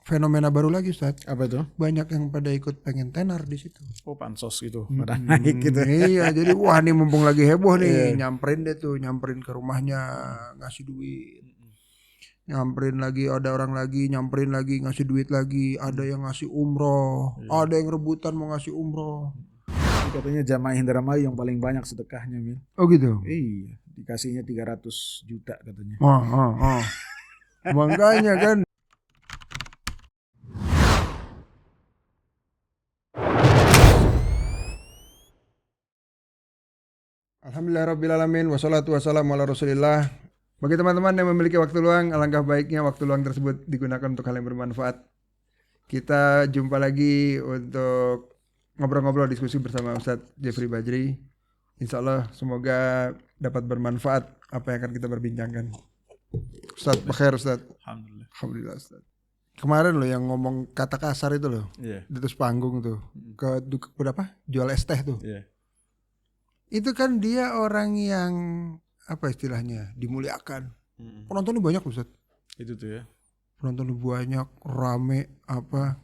fenomena baru lagi Ustaz. Apa itu? Banyak yang pada ikut pengen tenar di situ. Oh, pansos gitu. Pada naik gitu. Iya, jadi wah nih mumpung lagi heboh nih, nyamperin ke rumahnya ngasih duit. Nyamperin lagi, ada orang lagi nyamperin lagi ngasih duit lagi, ada yang ngasih umroh, ada yang rebutan mau ngasih umroh. Katanya jamaah Indramayu yang paling banyak sedekahnya, Mil. Oh gitu. Iya, dikasihnya 300 juta katanya. Makanya kan. Alhamdulillahirrabbilalamin. Wassalatu wassalamu ala rasulillah. Bagi teman-teman yang memiliki waktu luang, alangkah baiknya waktu luang tersebut digunakan untuk hal yang bermanfaat. Kita jumpa lagi untuk ngobrol-ngobrol diskusi bersama Ustadz Jeffrey Bajri. Insya Allah semoga dapat bermanfaat apa yang akan kita berbincangkan. Ustadz, bakhair Ustadz. Alhamdulillah. Alhamdulillah Ustadz. Kemarin loh yang ngomong kata kasar itu loh. Iya. Di atas panggung tuh. Ke berapa? Jual es teh tuh. Iya. Itu kan dia orang yang apa istilahnya dimuliakan. Penontonnya banyak Ustaz. Itu tuh ya. Penontonnya banyak, rame apa.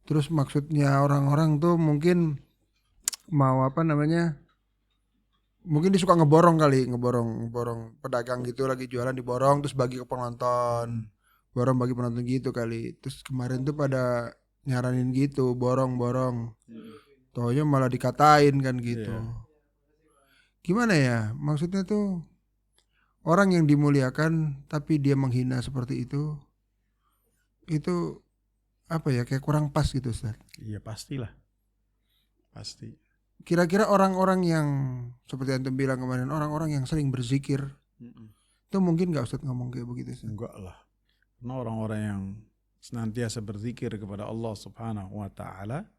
Terus maksudnya orang-orang tuh mungkin mau apa namanya? Mungkin dia suka ngeborong pedagang gitu lagi jualan diborong terus bagi ke penonton. Borong bagi penonton gitu kali. Terus kemarin tuh pada nyaranin gitu, borong-borong. Taunya malah dikatain kan gitu. Gimana ya? Maksudnya tuh orang yang dimuliakan tapi dia menghina seperti itu apa ya, kayak kurang pas gitu Ustaz. Iya pastilah. Pasti. Kira-kira orang-orang yang seperti antum bilang kemarin, orang-orang yang sering berzikir itu mungkin gak Ustaz ngomong kayak begitu Ustaz? Enggak lah. Karena orang-orang yang senantiasa berzikir kepada Allah Subhanahu wa taala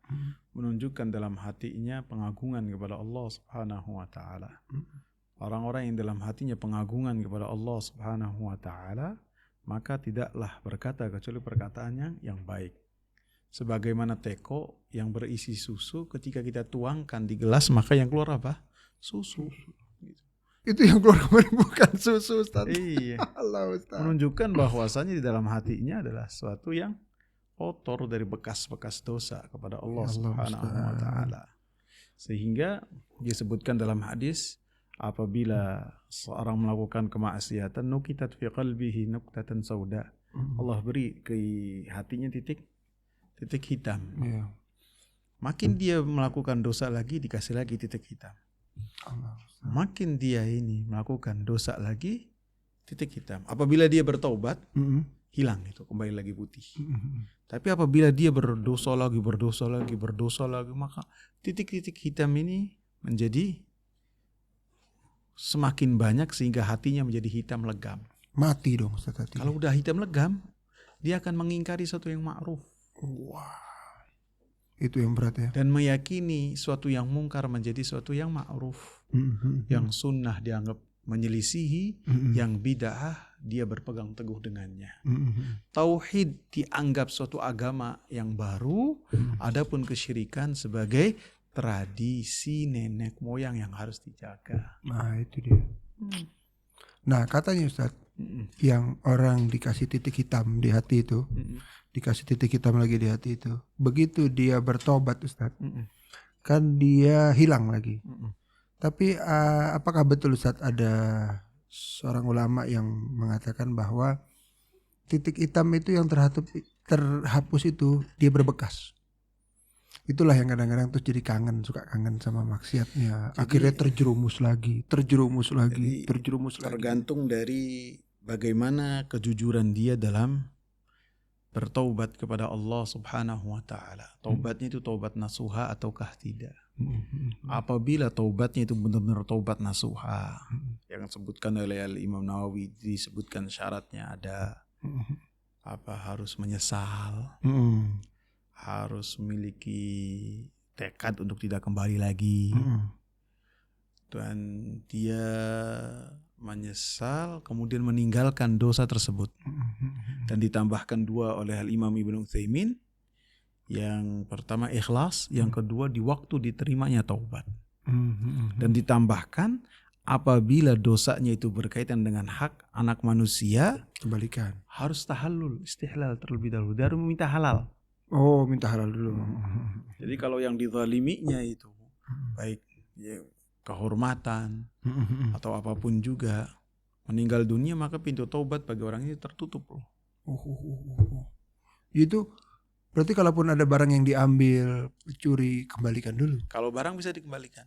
menunjukkan dalam hatinya pengagungan kepada Allah Subhanahu wa taala. Orang-orang yang dalam hatinya pengagungan kepada Allah Subhanahu wa taala, maka tidaklah berkata kecuali perkataannya yang baik. Sebagaimana teko yang berisi susu, ketika kita tuangkan di gelas maka yang keluar apa? Susu. Itu yang keluar kemarin bukan susu Ustaz. Iya. Allah Ustaz. Menunjukkan bahwasanya di dalam hatinya adalah sesuatu yang kotor dari bekas-bekas dosa kepada Allah Subhanahu wa taala. Sehingga disebutkan dalam hadis, apabila seorang melakukan kemaksiatan, nukitat fi qalbihi nuktatan sauda. Allah beri ke hatinya titik hitam. Makin dia melakukan dosa lagi, dikasih lagi titik hitam. Makin dia ini melakukan dosa lagi, titik hitam. Apabila dia bertaubat, hilang itu, kembali lagi putih. Tapi apabila dia berdosa lagi, maka titik-titik hitam ini menjadi semakin banyak sehingga hatinya menjadi hitam legam. Mati dong Ustaz hatinya. Kalau udah hitam legam, dia akan mengingkari sesuatu yang ma'ruf. Wah. Itu yang berat ya. Dan meyakini suatu yang mungkar menjadi suatu yang ma'ruf. Yang sunnah dianggap menyelisihi, yang bid'ah dia berpegang teguh dengannya. Tauhid dianggap suatu agama yang baru, adapun kesyirikan sebagai tradisi nenek moyang yang harus dijaga. Nah itu dia. Nah katanya Ustaz, yang orang dikasih titik hitam di hati itu, dikasih titik hitam lagi di hati itu, begitu dia bertobat Ustaz, kan dia hilang lagi. Tapi apakah betul Ustaz ada seorang ulama yang mengatakan bahwa titik hitam itu yang terhapus itu dia berbekas? Itulah yang kadang-kadang tuh jadi suka kangen sama maksiatnya. Jadi, akhirnya terjerumus lagi. Tergantung dari bagaimana kejujuran dia dalam bertaubat kepada Allah Subhanahu wa taala. Taubatnya itu taubat nasuha ataukah tidak? Apabila taubatnya itu benar-benar taubat nasuha, yang disebutkan oleh Imam Nawawi, disebutkan syaratnya ada harus menyesal, harus memiliki tekad untuk tidak kembali lagi, dan dia menyesal kemudian meninggalkan dosa tersebut. Dan ditambahkan dua oleh Imam Ibnu Utsaimin. Yang pertama ikhlas, yang kedua di waktu diterimanya taubat. Dan ditambahkan apabila dosanya itu berkaitan dengan hak anak manusia, Kembalikan. harus tahallul, istihlal terlebih dahulu, baru meminta halal. Oh, minta halal dulu. Jadi kalau yang dizaliminya itu baik ya, kehormatan atau apapun juga, meninggal dunia, maka pintu taubat bagi orang ini tertutup loh. Itu berarti kalaupun ada barang yang diambil, curi, kembalikan dulu. Kalau barang bisa dikembalikan.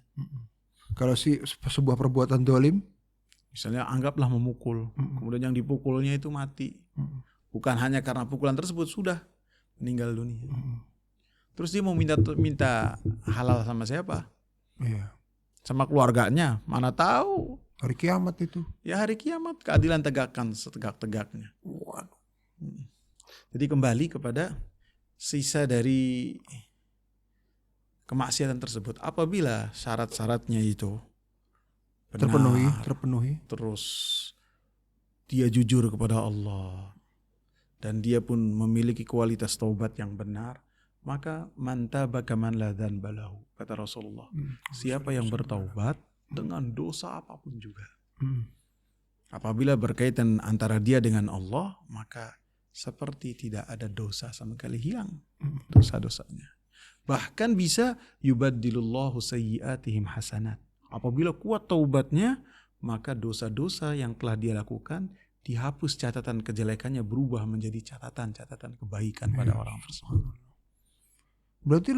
Kalau sebuah perbuatan dolim, Misalnya anggaplah memukul, kemudian yang dipukulnya itu mati. Bukan hanya karena pukulan tersebut, sudah meninggal dunia. Terus dia mau minta halal sama siapa? iya. Sama keluarganya, mana tahu. Hari kiamat itu. Ya hari kiamat keadilan tegakkan setegak-tegaknya. Waduh. Jadi kembali kepada sisa dari kemaksiatan tersebut. Apabila syarat-syaratnya itu benar, terpenuhi. terus dia jujur kepada Allah dan dia pun memiliki kualitas taubat yang benar, maka mantaba kaman la dzanba lahu, kata Rasulullah. Siapa yang bertaubat dengan dosa apapun juga, apabila berkaitan antara dia dengan Allah, maka seperti tidak ada dosa sama sekali, hilang dosa-dosanya. Bahkan bisa yubaddilullahu sayyiatihim hasanat. Apabila kuat taubatnya, maka dosa-dosa yang telah dia lakukan dihapus, catatan kejelekannya berubah menjadi catatan-catatan kebaikan pada orang tersebut. Berarti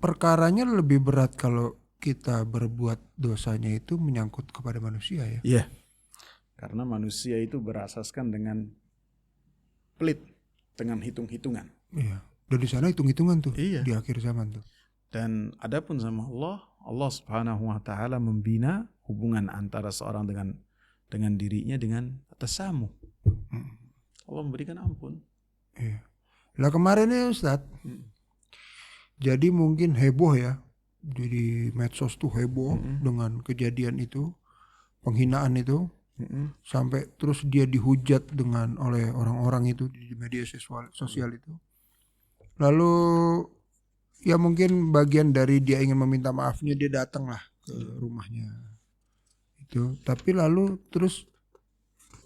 perkaranya lebih berat kalau kita berbuat dosanya itu menyangkut kepada manusia ya? Iya. Karena manusia itu berasaskan dengan pelit, dengan hitung-hitungan. Iya. Dan di sana hitung-hitungan tuh. Iya. Di akhir zaman tuh. Dan adapun sama Allah Subhanahu wa taala membina hubungan antara seorang dengan dirinya dengan tasamuh. Allah memberikan ampun. Iya. Lah kemarin ya Ustadz. Jadi mungkin heboh ya. Jadi medsos tuh heboh dengan kejadian itu, penghinaan itu. Sampai terus dia dihujat oleh orang-orang itu di media sosial itu. Lalu ya mungkin bagian dari dia ingin meminta maafnya, dia datang lah ke rumahnya itu. Tapi lalu terus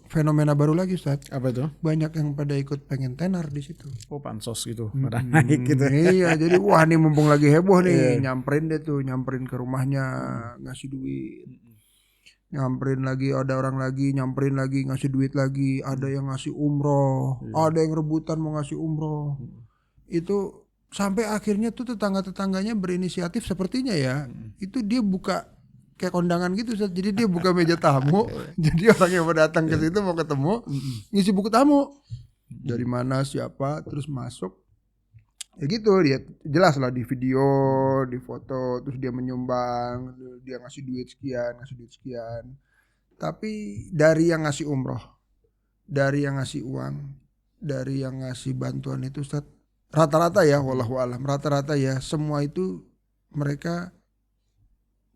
fenomena baru lagi Ustaz. Apa itu? Banyak yang pada ikut pengen tenar di situ. Oh, pansos gitu, pada naik gitu. Iya, jadi wah nih mumpung lagi heboh nih, nyamperin ke rumahnya, ngasih duit. Nyamperin lagi, ada orang lagi, nyamperin lagi, ngasih duit lagi, ada yang ngasih umroh, ada yang rebutan mau ngasih umroh. Itu sampai akhirnya tuh tetangga-tetangganya berinisiatif sepertinya ya. Itu dia buka kayak kondangan gitu, jadi dia buka meja tamu. Jadi orang yang mau datang ke situ mau ketemu, ngisi buku tamu. Dari mana, siapa, terus masuk. Ya gitu, dia jelas lah di video, di foto, terus dia menyumbang, dia ngasih duit sekian. Tapi dari yang ngasih umroh, dari yang ngasih uang, dari yang ngasih bantuan itu Ustaz, rata-rata ya, wallahu alam, rata-rata ya, semua itu mereka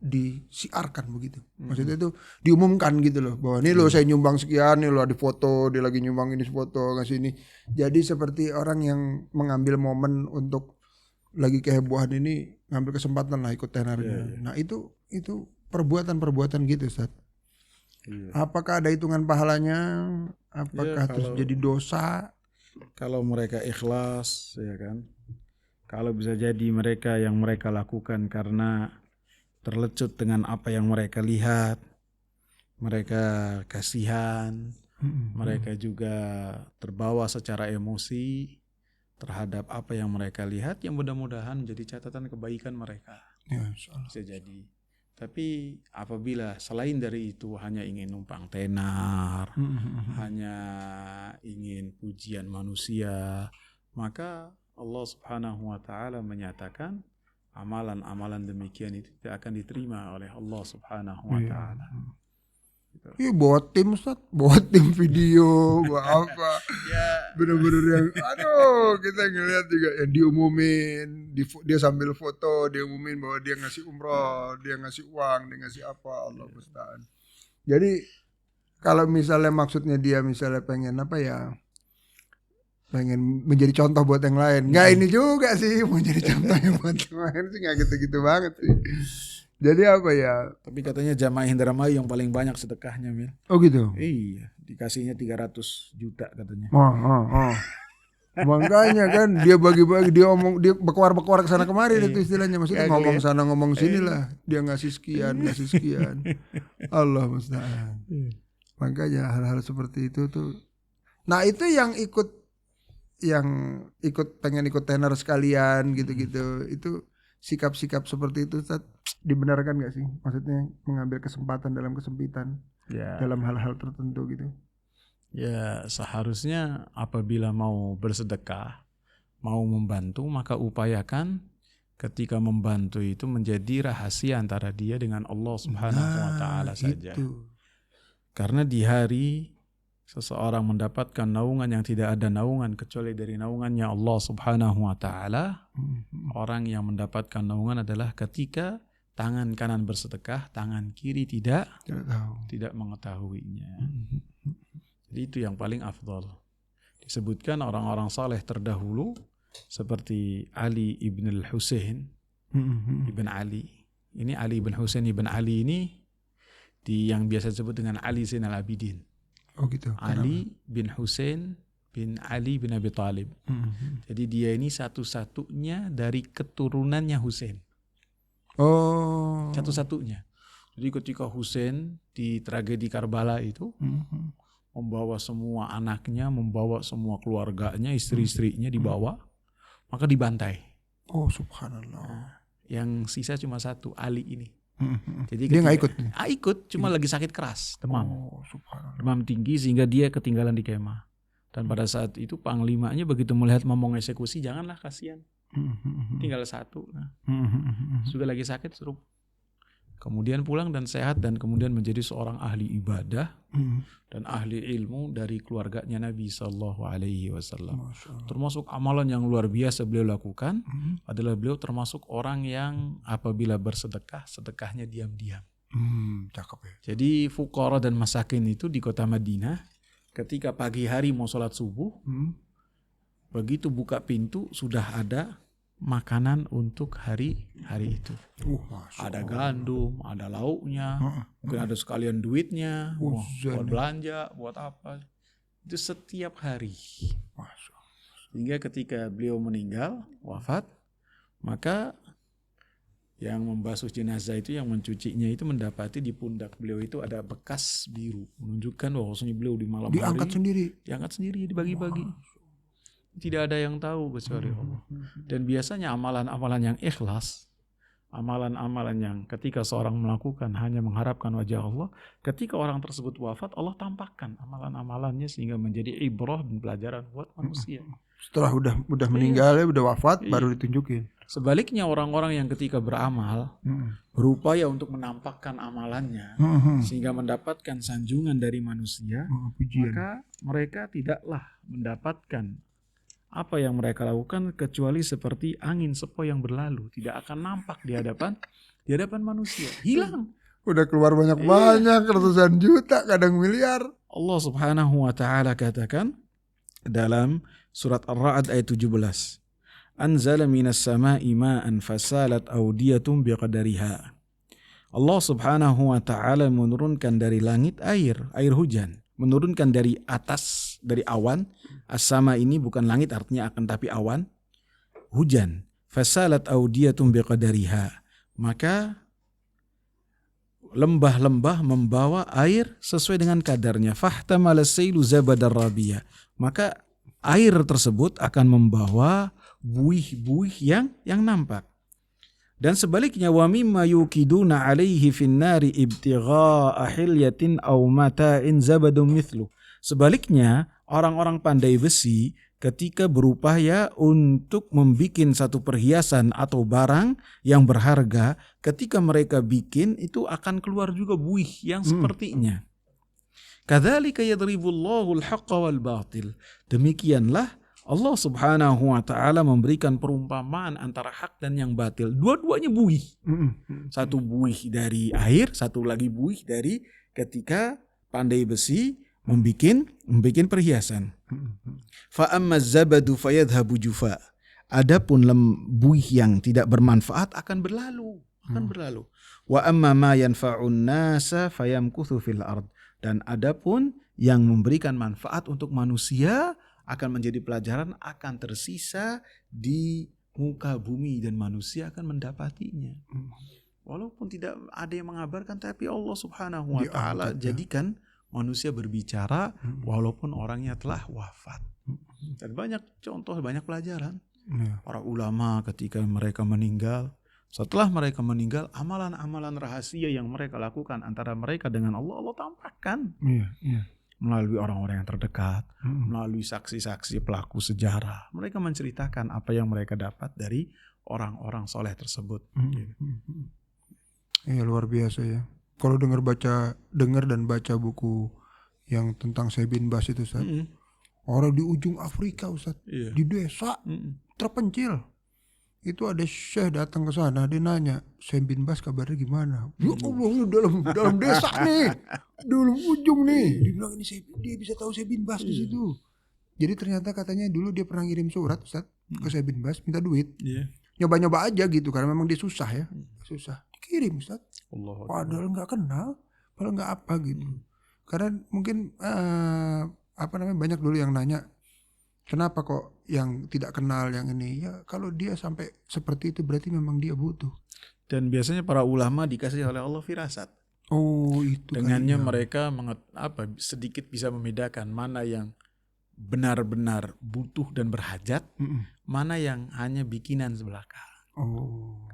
disiarkan begitu. Maksudnya itu diumumkan gitu loh, bahwa ini loh saya nyumbang sekian, nih loh di foto, dia lagi nyumbang ini foto, ngasih ini. Jadi seperti orang yang mengambil momen untuk lagi kehebohan ini, ngambil kesempatan lah ikut tenarnya. Nah itu perbuatan-perbuatan gitu Ustaz. Apakah ada hitungan pahalanya? Apakah terus jadi dosa? Kalau mereka ikhlas, ya kan. Kalau bisa jadi mereka yang mereka lakukan karena terlecut dengan apa yang mereka lihat, mereka kasihan, mereka juga terbawa secara emosi terhadap apa yang mereka lihat, yang mudah-mudahan menjadi catatan kebaikan mereka. Ya, bisa jadi. Tapi apabila selain dari itu hanya ingin numpang tenar, hanya ingin pujian manusia, maka Allah Subhanahu wa taala menyatakan amalan-amalan demikian itu tidak akan diterima oleh Allah Subhanahu wa taala. Iya, bawa tim Ustaz, bawa tim video, bawa apa? Bener-bener yang aduh, kita ngeliat juga yang diumumin, dia sambil foto, dia umumin bahwa dia ngasih umroh, dia ngasih uang, dia ngasih apa, Allah musta'an. Jadi kalau misalnya maksudnya dia misalnya pengen apa ya, pengen menjadi contoh buat yang lain. Nggak ini juga sih, mau jadi contoh yang buat yang lain sih nggak gitu-gitu banget sih. Jadi apa ya? Tapi katanya jamaah Indramayu yang paling banyak sedekahnya, Mil. Oh gitu. Iya, dikasihnya 300 juta katanya. Oh. Makanya kan dia bagi-bagi, dia berkuar-berkuar ke sana kemari itu istilahnya, maksudnya ngomong sana ngomong sini lah, dia ngasih sekian. Allah musta'an. Makanya hal-hal seperti itu tuh. Nah, itu yang ikut pengen ikut tenar sekalian gitu-gitu. Itu sikap-sikap seperti itu Ustaz, dibenarkan gak sih? Maksudnya mengambil kesempatan dalam kesempitan dalam hal-hal tertentu gitu. Ya, seharusnya apabila mau bersedekah, mau membantu, maka upayakan ketika membantu itu menjadi rahasia antara dia dengan Allah Subhanahu wa taala saja. Karena di hari seseorang mendapatkan naungan yang tidak ada naungan kecuali dari naungannya Allah Subhanahu wa taala, orang yang mendapatkan naungan adalah ketika tangan kanan bersedekah, tangan kiri tidak mengetahuinya. Jadi itu yang paling afdal. Disebutkan orang-orang saleh terdahulu seperti Ali ibn al-Husain ibn Ali. Ini Ali ibn Husain ibn Ali ini yang biasa disebut dengan Ali Zainal Abidin. Oh gitu. Ali bin Husain bin Ali bin Abi Thalib. Jadi dia ini satu-satunya dari keturunannya Husain. Oh. Satu-satunya. Jadi ketika Husain di tragedi Karbala itu membawa semua anaknya, membawa semua keluarganya, istri-istrinya dibawa, maka dibantai. Oh subhanallah. Nah, yang sisa cuma satu, Ali ini. Jadi dia nggak ikut? Ikut, cuma lagi sakit keras, demam. Oh subhanallah. Demam tinggi sehingga dia ketinggalan di kemah. Dan pada saat itu panglimanya begitu melihat mau mengeksekusi, janganlah kasihan. Tinggal satu. Nah, sudah lagi sakit suruh. Kemudian pulang dan sehat dan kemudian menjadi seorang ahli ibadah dan ahli ilmu dari keluarganya Nabi Sallallahu Alaihi Wasallam. Termasuk amalan yang luar biasa beliau lakukan adalah beliau termasuk orang yang apabila bersedekah, sedekahnya diam-diam. Cakep ya. Jadi fuqara dan masakin itu di kota Madinah ketika pagi hari mau sholat subuh, begitu buka pintu sudah ada makanan untuk hari itu. Ada gandum, ada lauknya, mungkin ada sekalian duitnya, buat belanja, buat apa. Itu setiap hari. Sehingga ketika beliau meninggal, wafat, maka yang membasuh jenazah itu, yang mencucinya itu mendapati di pundak beliau itu ada bekas biru, menunjukkan bahwasanya beliau di malam diangkat hari diangkat sendiri, dibagi-bagi. Tidak ada yang tahu kecuali Allah. Dan biasanya amalan-amalan yang ikhlas, amalan-amalan yang ketika seorang melakukan hanya mengharapkan wajah Allah, ketika orang tersebut wafat, Allah tampakkan amalan-amalannya sehingga menjadi ibrah dan pelajaran buat manusia. Setelah udah meninggal, udah wafat, baru ditunjukin. Sebaliknya orang-orang yang ketika beramal berupaya untuk menampakkan amalannya sehingga mendapatkan sanjungan dari manusia, maka mereka tidaklah mendapatkan apa yang mereka lakukan kecuali seperti angin sepoi yang berlalu, tidak akan nampak di hadapan manusia, hilang. Udah keluar banyak-banyak, ratusan juta, kadang miliar. Allah Subhanahu wa taala katakan dalam surat Ar-Ra'd ayat 17, Anzala minas sama'i ma'an fasalat awdiyatun biqadariha. Allah Subhanahu wa taala menurunkan dari langit air hujan. Menurunkan dari atas, dari awan. As-sama ini bukan langit artinya akan, tapi awan. Hujan. Fasalat awdiyatun biqadariha. Maka lembah-lembah membawa air sesuai dengan kadarnya. Fahtamala sailu zabadar rabiyah. Maka air tersebut akan membawa buih-buih yang nampak. Dan sebaliknya, wa mimma yukiduna alaihi finnari ibtigha'a hilyatin aw mata'in zabadun mithlu. Sebaliknya, orang-orang pandai besi ketika berupaya untuk membikin satu perhiasan atau barang yang berharga, ketika mereka bikin itu akan keluar juga buih yang sepertinya. Kadzalika yadribullahu al-haqqa wal batil. Demikianlah Allah Subhanahu wa taala memberikan perumpamaan antara hak dan yang batil. Dua-duanya buih. Satu buih dari air, satu lagi buih dari ketika pandai besi membikin perhiasan. Fa amma zabadu fayadhhabu jufa. Adapun buih yang tidak bermanfaat akan berlalu. akan berlalu. Wa amma ma yanfa'un nasa fayamkuthu fil ard. Dan adapun yang memberikan manfaat untuk manusia akan menjadi pelajaran, akan tersisa di muka bumi dan manusia akan mendapatinya. Walaupun tidak ada yang mengabarkan, tapi Allah Subhanahu wa taala jadikan manusia berbicara walaupun orangnya telah wafat. Dan banyak contoh, banyak pelajaran. Para ulama ketika mereka meninggal, setelah mereka meninggal, amalan-amalan rahasia yang mereka lakukan antara mereka dengan Allah, Allah tampakkan. Melalui orang-orang yang terdekat, melalui saksi-saksi pelaku sejarah. Mereka menceritakan apa yang mereka dapat dari orang-orang soleh tersebut. Iya, luar biasa ya. Kalau dengar dan baca buku yang tentang Syekh bin Bas itu, Ustaz. Orang di ujung Afrika, Ustaz. Di desa terpencil. Itu ada Syekh datang ke sana, dia nanya, Syekh bin Bas kabarnya gimana? Ya Allah, dalam desa nih, dalam ujung nih. Dia bilang ini dia bisa tahu Syekh bin Bas di situ. Jadi ternyata katanya dulu dia pernah ngirim surat, Ustaz, ke Syekh bin Bas minta duit. Nyoba-nyoba aja gitu karena memang dia susah ya, susah. Dikirim, Ustaz. Padahal nggak kenal, padahal nggak apa gitu. Karena mungkin banyak dulu yang nanya, kenapa kok yang tidak kenal yang ini? Ya kalau dia sampai seperti itu berarti memang dia butuh. Dan biasanya para ulama dikasih oleh Allah firasat. Oh, itu. Dengannya mereka sedikit bisa membedakan mana yang benar-benar butuh dan berhajat, mana yang hanya bikinan sebelaka.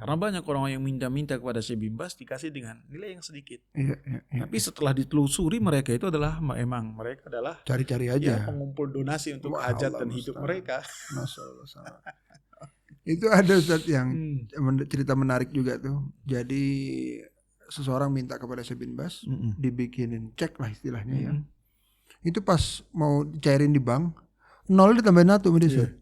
Karena banyak orang yang minta-minta kepada Syekh bin Bas dikasih dengan nilai yang sedikit. Tapi setelah ditelusuri mereka itu adalah mereka adalah cari-cari aja, pengumpul donasi untuk hajat dan hidup mereka. Masya Allah. Itu ada Ustaz yang cerita menarik juga tuh. Jadi seseorang minta kepada Syekh bin Bas dibikinin cek lah istilahnya ya. Itu pas mau cairin di bank, 0 ditambahin 1 sama dia.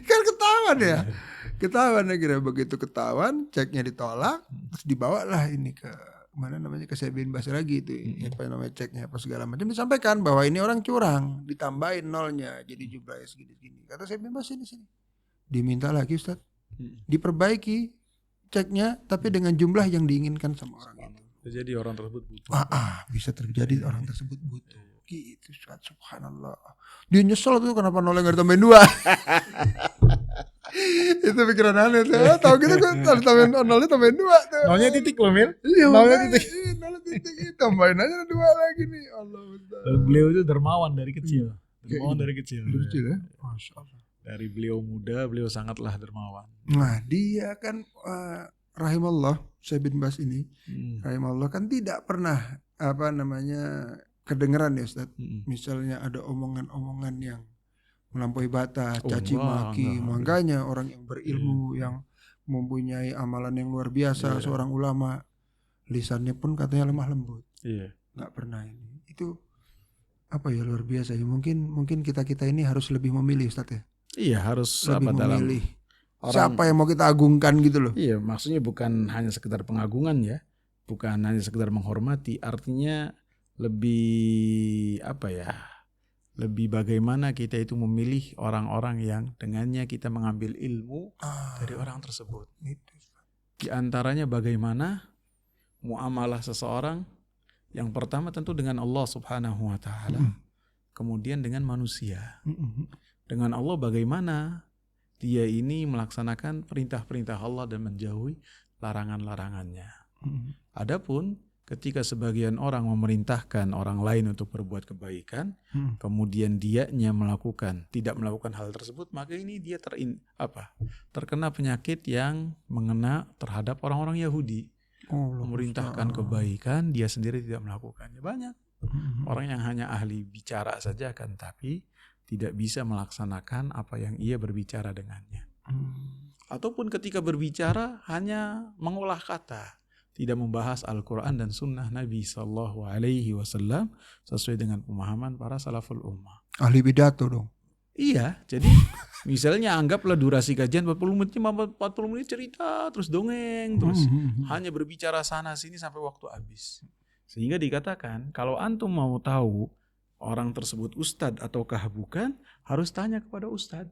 Kan ketahuan akhirnya. Begitu ketahuan, ceknya ditolak, terus dibawalah ini ke ke Syekh bin Bas lagi itu ceknya apa segala macam, disampaikan bahwa ini orang curang, ditambahin 0-nya jadi jumlahnya segini. Kata Syekh bin Bas sini diminta lagi, Ustaz, diperbaiki ceknya tapi dengan jumlah yang diinginkan sama orang itu. Jadi orang tersebut butuh. Bisa terjadi orang tersebut butuh. Gitu, subhanallah. Dia nyesel tuh kenapa 0 nggak ditambahin 2. Itu pikiran aneh tuh. Tahu gitu kan tambahin 0-nya tambahin 2 tuh. 0-nya titik loh, Mil. 0-nya titik. 0 titik. Tambahin aja 2 lagi nih. Allah. Dan beliau itu dermawan dari kecil. Dari kecil ya. Masya Allah. Dari beliau muda, beliau sangatlah dermawan. Nah, dia kan rahimallah, Syekh bin Bas ini, rahimallah kan tidak pernah kedengeran ya, Ustaz. Misalnya ada omongan-omongan yang melampaui batas, caci maki. Makanya orang yang berilmu, yang mempunyai amalan yang luar biasa, seorang ulama, lisannya pun katanya lemah lembut. Nggak pernah ini. Itu luar biasa ya. Mungkin kita ini harus lebih memilih, Ustaz ya. Iya, harus lebih memilih siapa yang mau kita agungkan gitu loh. Iya, maksudnya bukan hanya sekedar pengagungan ya, bukan hanya sekedar menghormati, artinya lebih lebih bagaimana kita itu memilih orang-orang yang dengannya kita mengambil ilmu dari orang tersebut. Di antaranya bagaimana muamalah seseorang, yang pertama tentu dengan Allah Subhanahu wa taala, kemudian dengan manusia. Dengan Allah bagaimana dia ini melaksanakan perintah-perintah Allah dan menjauhi larangan-larangannya. Adapun ketika sebagian orang memerintahkan orang lain untuk berbuat kebaikan, kemudian dianya tidak melakukan hal tersebut, maka ini dia terkena penyakit yang mengena terhadap orang-orang Yahudi. Memerintahkan kebaikan, dia sendiri tidak melakukannya. Banyak orang yang hanya ahli bicara saja kan, tapi tidak bisa melaksanakan apa yang ia berbicara dengannya. Ataupun ketika berbicara hanya mengolah kata, tidak membahas Al-Quran dan Sunnah Nabi SAW sesuai dengan pemahaman para salaful ummah. Ahli pidato dong. Iya, jadi misalnya anggaplah durasi kajian 40 menit cerita, terus dongeng, terus hanya berbicara sana sini sampai waktu habis. Sehingga dikatakan kalau antum mau tahu orang tersebut ustadz ataukah bukan, harus tanya kepada ustadz.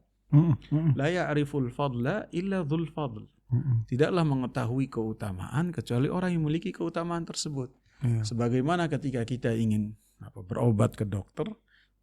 La ya'riful fadla illa dzul fadl. Tidaklah mengetahui keutamaan kecuali orang yang memiliki keutamaan tersebut. Iya. Sebagaimana ketika kita ingin berobat ke dokter,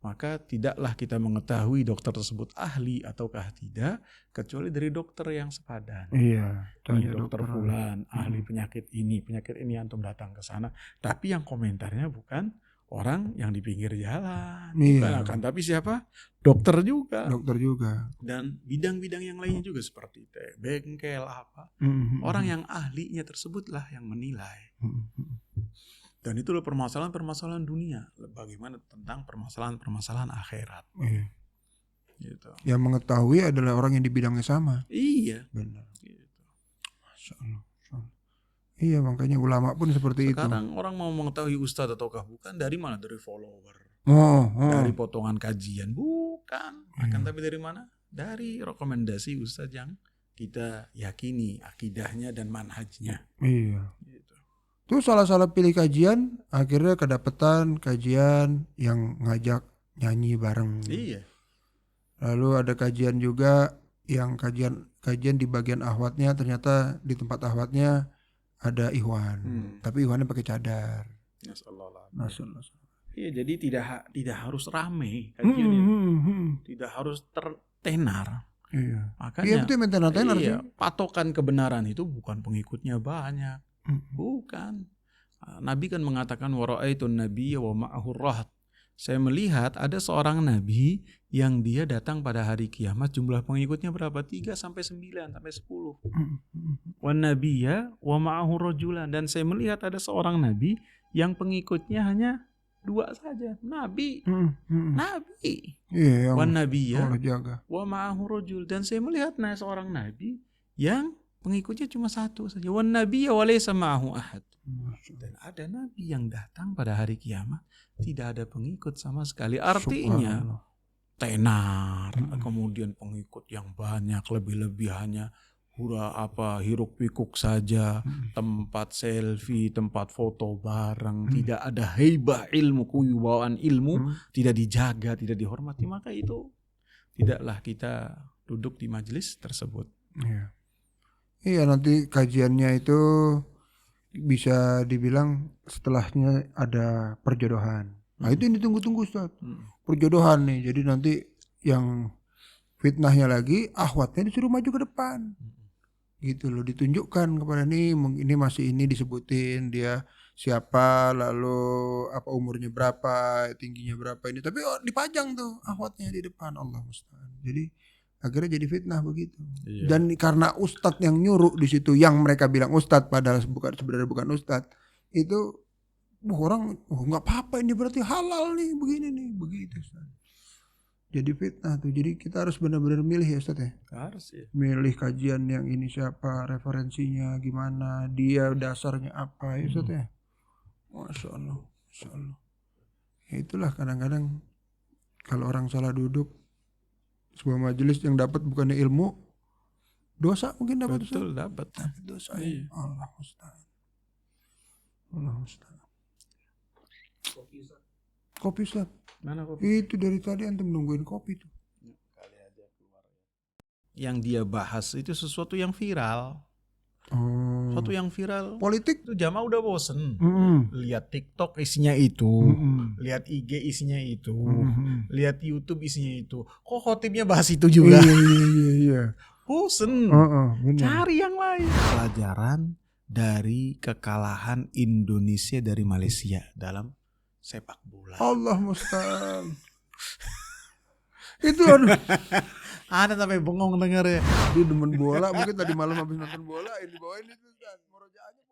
maka tidaklah kita mengetahui dokter tersebut ahli ataukah tidak, kecuali dari dokter yang sepadan. Iya. Ini dokter fulan, ahli penyakit ini antum datang ke sana. Tapi yang komentarnya bukan orang yang di pinggir jalan. Iya. Bukan, tapi siapa? Dokter juga. Dokter juga. Dan bidang-bidang yang lainnya juga seperti bengkel apa. Orang yang ahlinya tersebutlah yang menilai. Dan itu adalah permasalahan-permasalahan dunia. Bagaimana tentang permasalahan-permasalahan akhirat. Iya. Gitu. Yang mengetahui adalah orang yang di bidangnya sama. Iya. Benar. Gitu. Masya Allah. Iya, makanya ulama pun seperti Sekarang orang mau mengetahui ustadz ataukah bukan, dari mana? Dari follower. itu. Dari potongan kajian. Bukan. Akan tapi dari mana? Dari rekomendasi ustadz yang kita yakini akidahnya dan manhajnya. Iya. Gitu. Tuh salah-salah pilih kajian, akhirnya kedapetan kajian yang ngajak nyanyi bareng. Iya. Lalu ada kajian juga yang kajian di bagian ahwatnya, ternyata di tempat ahwatnya ada ikhwan. Tapi ikhwannya pakai cadar. Nasallahu. Iya, jadi tidak harus rame kajian itu. Tidak harus tertenar. Iya. Makanya Iya betul tenar sih. Patokan kebenaran itu bukan pengikutnya banyak. Bukan. Nabi kan mengatakan wara'aitun nabiyya wa ma'ahu rahat. Saya melihat ada seorang nabi yang dia datang pada hari kiamat, jumlah pengikutnya berapa? 3 sampai 9 sampai 10. Wan nabiyya wa ma'ahu rajulan, dan saya melihat ada seorang nabi yang pengikutnya hanya 2 saja. Nabi. Nabi. Iya, Wan nabiyya Allah jaga. wa ma'ahu rajul, dan saya melihat seorang nabi yang pengikutnya cuma 1 saja. Wan nabiyya wa laysa ma'ahu ahad. Dan ada nabi yang datang pada hari kiamat tidak ada pengikut sama sekali. Artinya tenar, kemudian pengikut yang banyak, lebih-lebihannya hiruk pikuk saja, tempat selfie, tempat foto bareng, tidak ada haibah ilmu, kewibawaan ilmu, tidak dijaga, tidak dihormati, maka itu tidaklah kita duduk di majelis tersebut. Iya. Iya, nanti kajiannya itu bisa dibilang setelahnya ada perjodohan. Nah itu yang ditunggu-tunggu Ustaz. Perjodohan nih. Jadi nanti yang fitnahnya lagi, ahwatnya disuruh maju ke depan. Gitu loh, ditunjukkan kepada ini masih ini disebutin dia siapa, lalu apa umurnya berapa, tingginya berapa ini. Tapi dipajang tuh ahwatnya di depan, Allah musta'an. Jadi akhirnya jadi fitnah begitu. Iya. Dan karena ustadz yang nyuruh di situ, yang mereka bilang ustadz padahal sebenarnya bukan ustadz, itu orang nggak apa-apa, ini berarti halal nih, begini nih, begitu. Jadi fitnah tuh. Jadi kita harus benar-benar milih ya Ustadz ya. Harus ya. Milih kajian yang ini siapa, referensinya gimana, dia dasarnya apa ya Ustadz ya. Masya Allah, Masya Allah. Ya itulah kadang-kadang kalau orang salah duduk sebuah majelis yang dapat bukannya ilmu, dosa mungkin dapat. Betul, dapat dosa. Iya. Allah musta'an. Allah musta'an. Kopi Ustaz. Mana kopi? Itu dari tadi antum nungguin kopi tuh. Kali aja keluar. Yang dia bahas itu sesuatu yang viral. Sesuatu yang viral. Politik itu jamaah udah bosen. Lihat TikTok isinya itu, lihat IG isinya itu, lihat YouTube isinya itu. Kok khotibnya bahas itu juga? Iya. Bosen. Cari yang lain. Pelajaran dari kekalahan Indonesia dari Malaysia dalam sepak bola. Allah musta'an. Itu aduh. Ada sampai bengong denger ya. Dia demen bola, mungkin tadi malam habis nonton bola, ini bawain itu kan. Murojaahnya